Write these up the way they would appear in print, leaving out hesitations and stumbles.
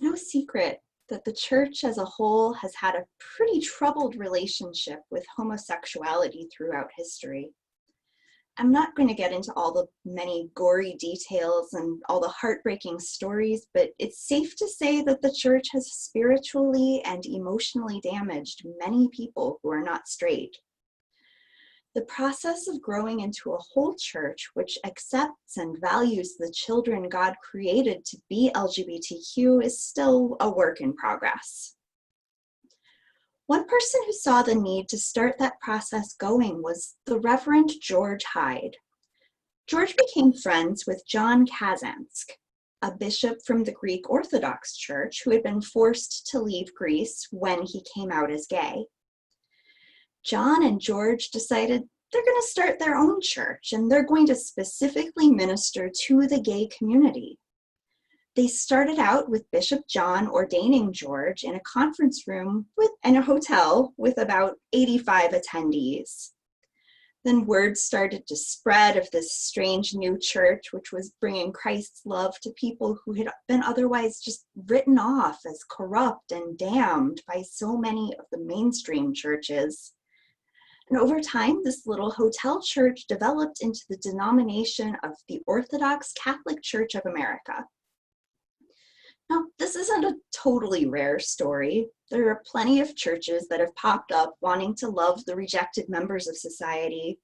no secret that the church as a whole has had a pretty troubled relationship with homosexuality throughout history. I'm not going to get into all the many gory details and all the heartbreaking stories, but it's safe to say that the church has spiritually and emotionally damaged many people who are not straight. The process of growing into a whole church which accepts and values the children God created to be LGBTQ is still a work in progress. One person who saw the need to start that process going was the Reverend George Hyde. George became friends with John Kazansk, a bishop from the Greek Orthodox Church who had been forced to leave Greece when he came out as gay. John and George decided they're going to start their own church and they're going to specifically minister to the gay community. They started out with Bishop John ordaining George in a conference room in a hotel with about 85 attendees. Then word started to spread of this strange new church, which was bringing Christ's love to people who had been otherwise just written off as corrupt and damned by so many of the mainstream churches. And over time, this little hotel church developed into the denomination of the Orthodox Catholic Church of America. Now, this isn't a totally rare story. There are plenty of churches that have popped up wanting to love the rejected members of society.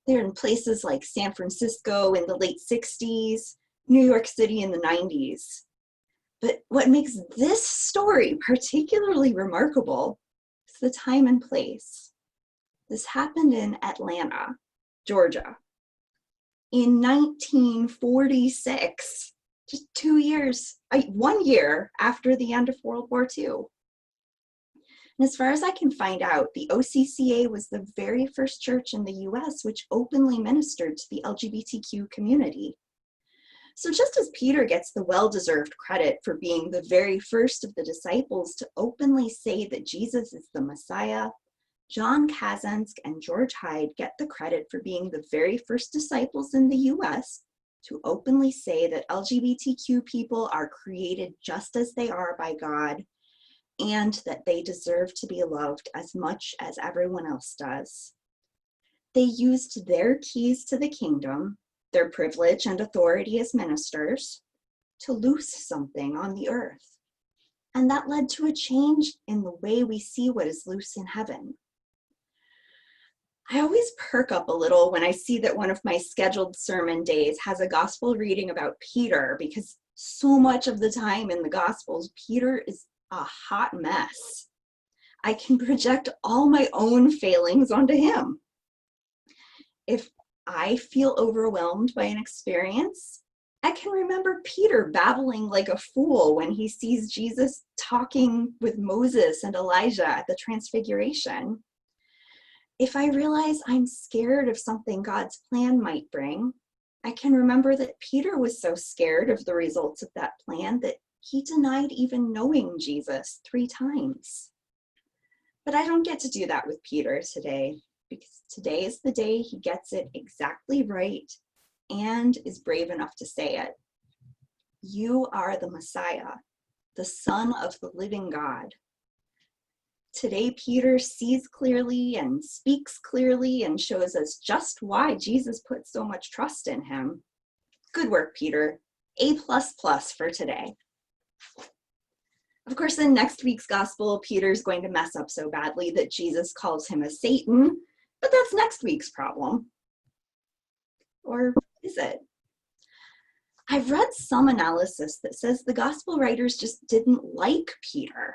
They're in places like San Francisco in the late 60s, New York City in the 90s. But what makes this story particularly remarkable is the time and place. This happened in Atlanta, Georgia, in 1946. Just 1 year after the end of World War II. And as far as I can find out, the OCCA was the very first church in the US which openly ministered to the LGBTQ community. So just as Peter gets the well-deserved credit for being the very first of the disciples to openly say that Jesus is the Messiah, John Kazansk and George Hyde get the credit for being the very first disciples in the US to openly say that LGBTQ people are created just as they are by God and that they deserve to be loved as much as everyone else does. They used their keys to the kingdom, their privilege and authority as ministers, to loose something on the earth. And that led to a change in the way we see what is loose in heaven. I always perk up a little when I see that one of my scheduled sermon days has a gospel reading about Peter, because so much of the time in the Gospels, Peter is a hot mess. I can project all my own failings onto him. If I feel overwhelmed by an experience, I can remember Peter babbling like a fool when he sees Jesus talking with Moses and Elijah at the Transfiguration. If I realize I'm scared of something God's plan might bring, I can remember that Peter was so scared of the results of that plan that he denied even knowing Jesus 3 times. But I don't get to do that with Peter today, because today is the day he gets it exactly right and is brave enough to say it. You are the Messiah, the Son of the living God. Today, Peter sees clearly and speaks clearly and shows us just why Jesus put so much trust in him. Good work, Peter. A++ for today. Of course, in next week's gospel, Peter's going to mess up so badly that Jesus calls him a Satan, but that's next week's problem. Or is it? I've read some analysis that says the gospel writers just didn't like Peter.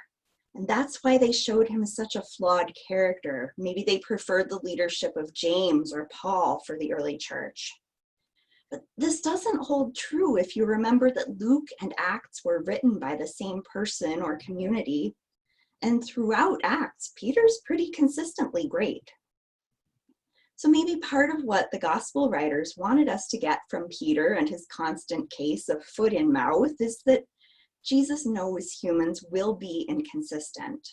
And that's why they showed him as such a flawed character. Maybe they preferred the leadership of James or Paul for the early church. But this doesn't hold true if you remember that Luke and Acts were written by the same person or community. And throughout Acts, Peter's pretty consistently great. So maybe part of what the gospel writers wanted us to get from Peter and his constant case of foot in mouth is that Jesus knows humans will be inconsistent.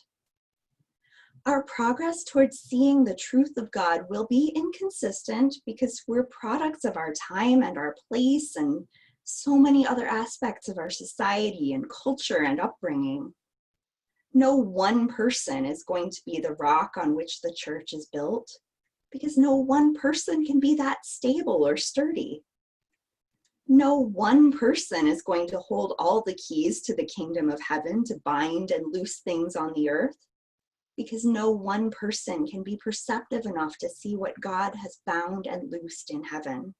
Our progress towards seeing the truth of God will be inconsistent because we're products of our time and our place, and so many other aspects of our society and culture and upbringing. No one person is going to be the rock on which the church is built, because no one person can be that stable or sturdy. No one person is going to hold all the keys to the kingdom of heaven to bind and loose things on the earth, because no one person can be perceptive enough to see what God has bound and loosed in heaven.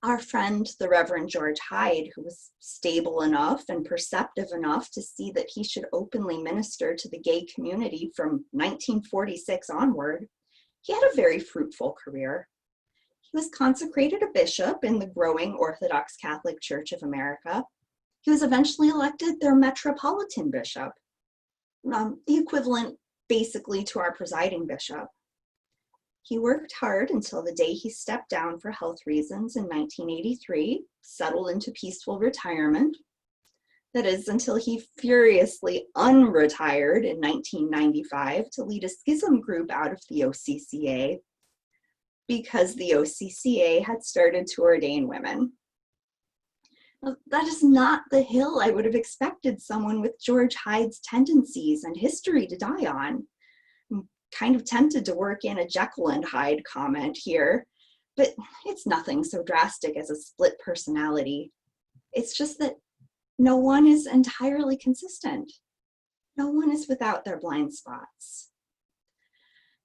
Our friend, the Reverend George Hyde, who was stable enough and perceptive enough to see that he should openly minister to the gay community from 1946 onward, he had a very fruitful career. He was consecrated a bishop in the growing Orthodox Catholic Church of America. He was eventually elected their metropolitan bishop, the equivalent basically to our presiding bishop. He worked hard until the day he stepped down for health reasons in 1983, settled into peaceful retirement. That is, until he furiously unretired in 1995 to lead a schism group out of the OCCA, because the OCCA had started to ordain women. Now, that is not the hill I would have expected someone with George Hyde's tendencies and history to die on. I'm kind of tempted to work in a Jekyll and Hyde comment here, but it's nothing so drastic as a split personality. It's just that no one is entirely consistent. No one is without their blind spots.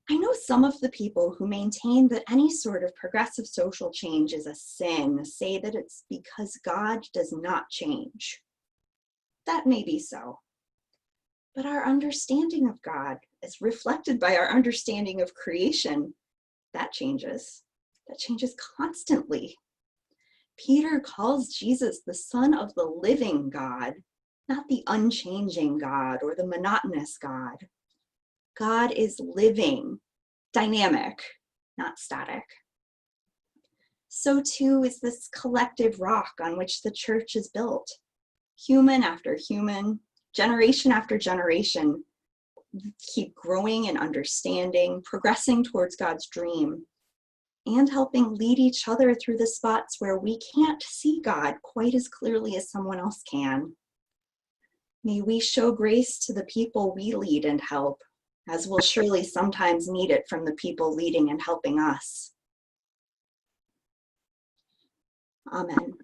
I know some of the people who maintain that any sort of progressive social change is a sin say that it's because God does not change. That may be so. But our understanding of God, as reflected by our understanding of creation, that changes. That changes constantly. Peter calls Jesus the Son of the living God, not the unchanging God or the monotonous God. God is living, dynamic, not static. So too is this collective rock on which the church is built. Human after human, generation after generation, keep growing in understanding, progressing towards God's dream, and helping lead each other through the spots where we can't see God quite as clearly as someone else can. May we show grace to the people we lead and help, as we'll surely sometimes need it from the people leading and helping us. Amen.